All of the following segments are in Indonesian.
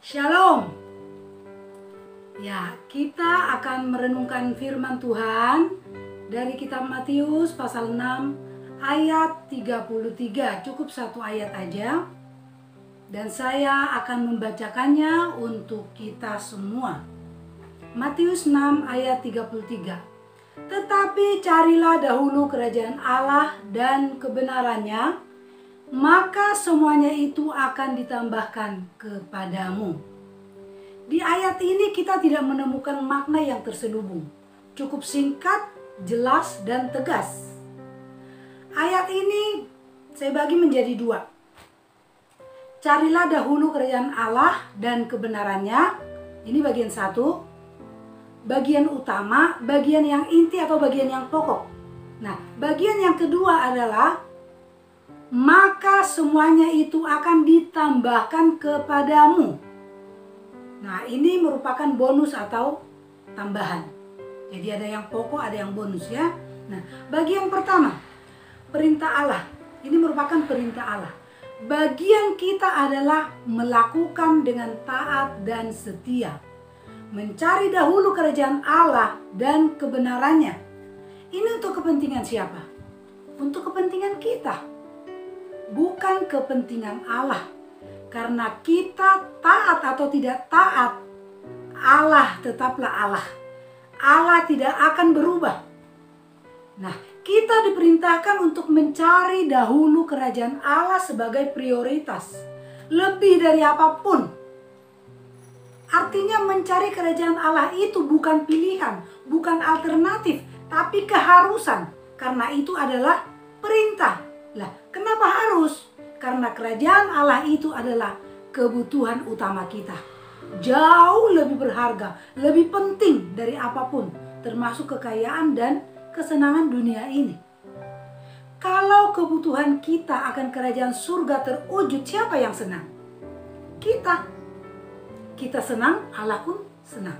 Shalom. Ya, kita akan merenungkan firman Tuhan dari kitab Matius pasal 6 ayat 33. Cukup satu ayat aja. Dan saya akan membacakannya untuk kita semua. Matius 6 ayat 33. Tetapi carilah dahulu kerajaan Allah dan kebenarannya, maka semuanya itu akan ditambahkan kepadamu. Di ayat ini kita tidak menemukan makna yang terselubung. Cukup singkat, jelas, dan tegas. Ayat ini saya bagi menjadi dua. Carilah dahulu kerajaan Allah dan kebenarannya. Ini bagian satu. Bagian utama, bagian yang inti atau bagian yang pokok. Nah, bagian yang kedua adalah maka semuanya itu akan ditambahkan kepadamu. Nah, ini merupakan bonus atau tambahan. Jadi ada yang pokok, ada yang bonus ya. Nah, bagian pertama, perintah Allah. Ini merupakan perintah Allah. Bagian kita adalah melakukan dengan taat dan setia. Mencari dahulu kerajaan Allah dan kebenarannya. Ini untuk kepentingan siapa? Untuk kepentingan kita. Bukan kepentingan Allah. Karena kita taat atau tidak taat, Allah tetaplah Allah. Allah tidak akan berubah. Nah, kita diperintahkan untuk mencari dahulu kerajaan Allah sebagai prioritas. Lebih dari apapun. Artinya mencari kerajaan Allah itu bukan pilihan, bukan alternatif, tapi keharusan. Karena itu adalah perintah. Lah, kenapa harus? Karena kerajaan Allah itu adalah kebutuhan utama kita. Jauh lebih berharga, lebih penting dari apapun, termasuk kekayaan dan kesenangan dunia ini. Kalau kebutuhan kita akan kerajaan surga terwujud, siapa yang senang? Kita. Kita senang, Allah pun senang.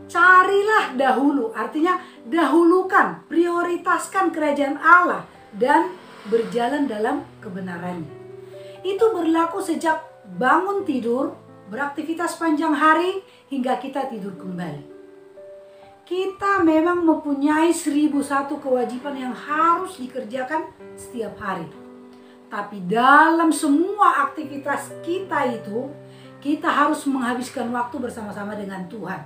Carilah dahulu, artinya dahulukan, prioritaskan kerajaan Allah dan berjalan dalam kebenarannya. Itu berlaku sejak bangun tidur, beraktivitas panjang hari, hingga kita tidur kembali. Kita memang mempunyai 1001 kewajiban yang harus dikerjakan setiap hari. Tapi dalam semua aktivitas kita itu, kita harus menghabiskan waktu bersama-sama dengan Tuhan.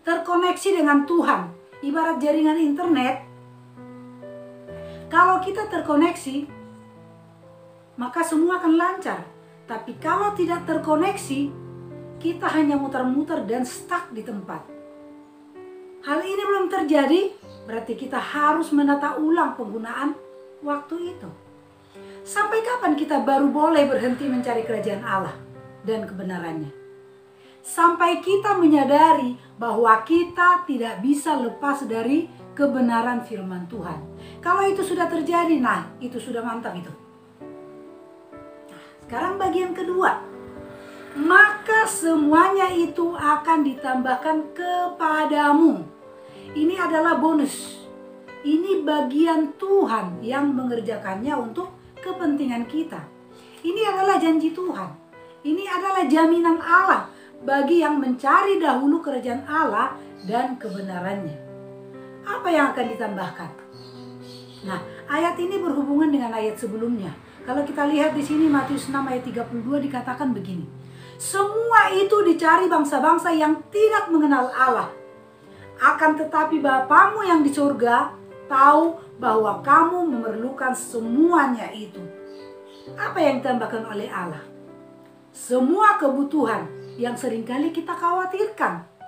Terkoneksi dengan Tuhan, ibarat jaringan internet. Kalau kita terkoneksi, maka semua akan lancar. Tapi kalau tidak terkoneksi, kita hanya muter-muter dan stuck di tempat. Hal ini belum terjadi, berarti kita harus menata ulang penggunaan waktu itu. Sampai kapan kita baru boleh berhenti mencari kerajaan Allah dan kebenarannya? Sampai kita menyadari bahwa kita tidak bisa lepas dari kebenaran firman Tuhan. Kalau itu sudah terjadi, nah itu sudah mantap itu. Nah, sekarang bagian kedua. Maka semuanya itu akan ditambahkan kepadamu. Ini adalah bonus. Ini bagian Tuhan yang mengerjakannya untuk kepentingan kita. Ini adalah janji Tuhan. Ini adalah jaminan Allah bagi yang mencari dahulu kerajaan Allah dan kebenarannya. Apa yang akan ditambahkan? Nah, ayat ini berhubungan dengan ayat sebelumnya. Kalau kita lihat di sini Matius 6 ayat 32 dikatakan begini. Semua itu dicari bangsa-bangsa yang tidak mengenal Allah. Akan tetapi Bapamu yang di surga tahu bahwa kamu memerlukan semuanya itu. Apa yang ditambahkan oleh Allah? Semua kebutuhan yang seringkali kita khawatirkan.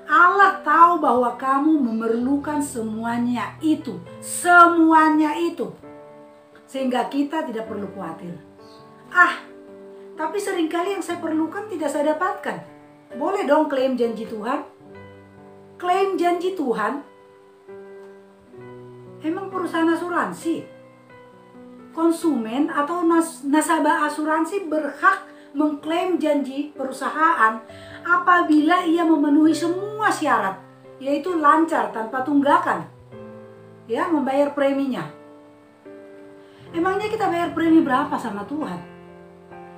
Allah tahu bahwa kamu memerlukan semuanya itu. Semuanya itu. Sehingga kita tidak perlu khawatir. Tapi seringkali yang saya perlukan tidak saya dapatkan. Boleh dong klaim janji Tuhan? Klaim janji Tuhan? Emang perusahaan asuransi? Konsumen atau nasabah asuransi berhak mengklaim janji perusahaan apabila ia memenuhi semua syarat, yaitu lancar tanpa tunggakan, ya, membayar preminya. Emangnya kita bayar premi berapa sama Tuhan?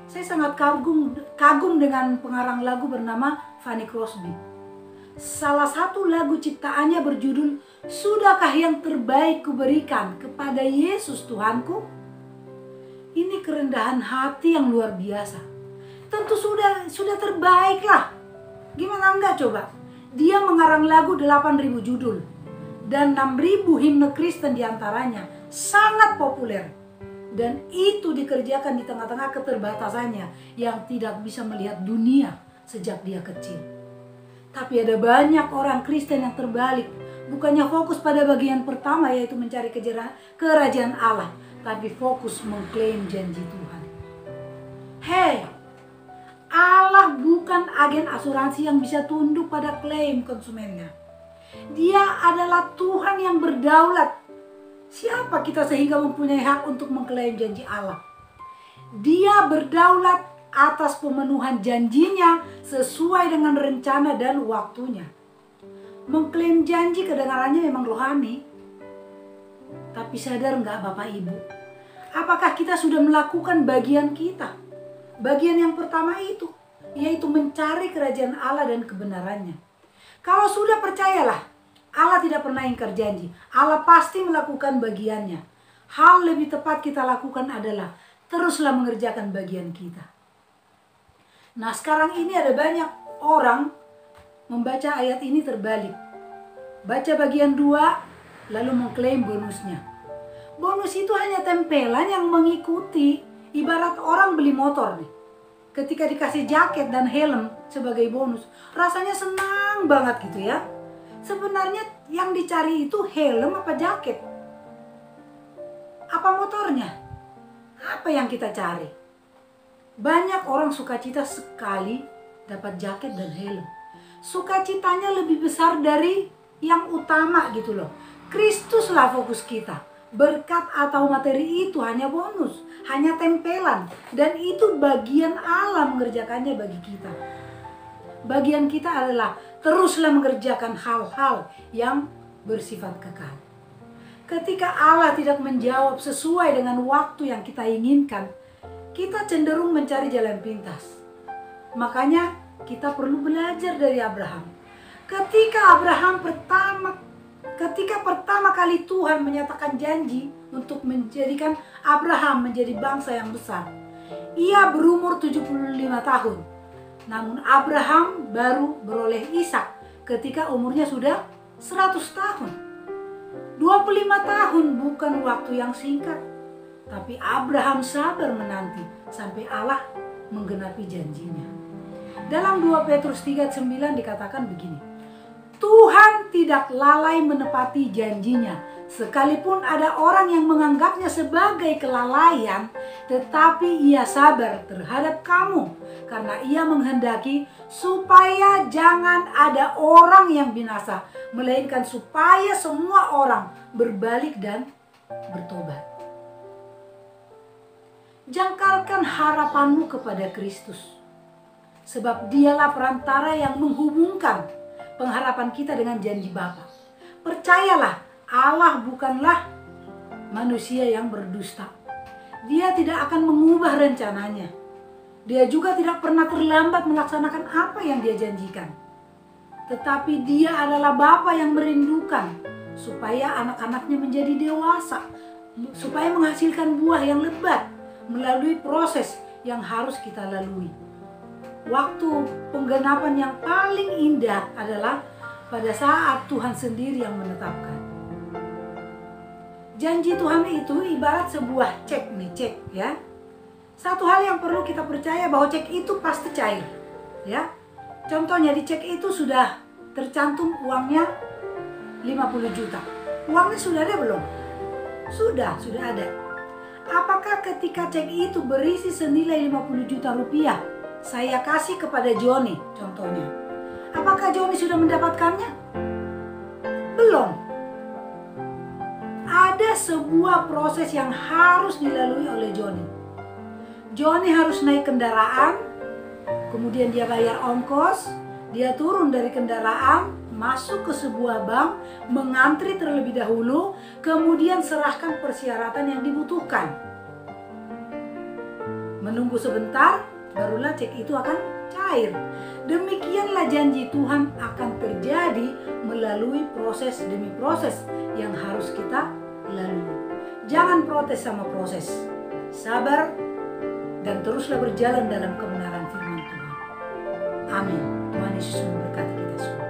Saya sangat kagum dengan pengarang lagu bernama Fanny Crosby. Salah satu lagu ciptaannya berjudul "Sudahkah yang terbaik kuberikan kepada Yesus Tuhanku?" Ini kerendahan hati yang luar biasa. Tentu sudah terbaik lah. Gimana enggak coba? Dia mengarang lagu 8.000 judul dan 6.000 himne Kristen diantaranya sangat populer. Dan itu dikerjakan di tengah-tengah keterbatasannya yang tidak bisa melihat dunia sejak dia kecil. Tapi ada banyak orang Kristen yang terbalik. Bukannya fokus pada bagian pertama, yaitu mencari kerajaan Allah, tapi fokus mengklaim janji Tuhan. Hei, Allah bukan agen asuransi yang bisa tunduk pada klaim konsumennya. Dia adalah Tuhan yang berdaulat. Siapa kita sehingga mempunyai hak untuk mengklaim janji Allah? Dia berdaulat atas pemenuhan janjinya sesuai dengan rencana dan waktunya. Mengklaim janji kedengarannya memang rohani. Tapi sadar nggak Bapak Ibu? Apakah kita sudah melakukan bagian kita? Bagian yang pertama itu, yaitu mencari kerajaan Allah dan kebenarannya. Kalau sudah, percayalah, Allah tidak pernah ingkar janji. Allah pasti melakukan bagiannya. Hal lebih tepat kita lakukan adalah teruslah mengerjakan bagian kita. Nah, sekarang ini ada banyak orang membaca ayat ini terbalik. Baca bagian 2 lalu mengklaim bonusnya. Bonus itu hanya tempelan yang mengikuti, ibarat orang beli motor nih. Ketika dikasih jaket dan helm sebagai bonus, rasanya senang banget gitu ya. Sebenarnya yang dicari itu helm apa jaket? Apa motornya? Apa yang kita cari? Banyak orang sukacita sekali dapat jaket dan helm. Sukacitanya lebih besar dari yang utama gitu loh. Kristuslah fokus kita. Berkat atau materi itu hanya bonus, hanya tempelan. Dan itu bagian Allah mengerjakannya bagi kita. Bagian kita adalah teruslah mengerjakan hal-hal yang bersifat kekal. Ketika Allah tidak menjawab sesuai dengan waktu yang kita inginkan, kita cenderung mencari jalan pintas. Makanya kita perlu belajar dari Abraham. Ketika pertama kali Tuhan menyatakan janji untuk menjadikan Abraham menjadi bangsa yang besar, ia berumur 75 tahun. Namun Abraham baru beroleh Ishak ketika umurnya sudah 100 tahun. 25 tahun bukan waktu yang singkat. Tapi Abraham sabar menanti sampai Allah menggenapi janjinya. Dalam 2 Petrus 3:9 dikatakan begini. Tuhan tidak lalai menepati janjinya, sekalipun ada orang yang menganggapnya sebagai kelalaian, tetapi ia sabar terhadap kamu, karena ia menghendaki supaya jangan ada orang yang binasa, melainkan supaya semua orang berbalik dan bertobat. Jangkarkan harapanmu kepada Kristus, sebab dialah perantara yang menghubungkan pengharapan kita dengan janji Bapa. Percayalah, Allah bukanlah manusia yang berdusta. Dia tidak akan mengubah rencananya. Dia juga tidak pernah terlambat melaksanakan apa yang dia janjikan. Tetapi dia adalah Bapa yang merindukan supaya anak-anaknya menjadi dewasa, supaya menghasilkan buah yang lebat melalui proses yang harus kita lalui. Waktu penggenapan yang paling indah adalah pada saat Tuhan sendiri yang menetapkan. Janji Tuhan itu ibarat sebuah cek ya. Satu hal yang perlu kita percaya bahwa cek itu pasti cair, ya. Contohnya di cek itu sudah tercantum uangnya 50 juta. Uangnya sudah ada belum? Sudah ada. Apakah ketika cek itu berisi senilai 50 juta rupiah, saya kasih kepada Joni contohnya, apakah Joni sudah mendapatkannya? Belum. Ada sebuah proses yang harus dilalui oleh Joni. Joni harus naik kendaraan, kemudian dia bayar ongkos, dia turun dari kendaraan, masuk ke sebuah bank, mengantri terlebih dahulu, kemudian serahkan persyaratan yang dibutuhkan. menunggu sebentar, barulah cek itu akan cair. Demikianlah janji Tuhan akan terjadi melalui proses demi proses yang harus kita lalui. Jangan protes sama proses. Sabar dan teruslah berjalan dalam kebenaran firman Tuhan. Amin. Tuhan Yesus memberkati kita semua.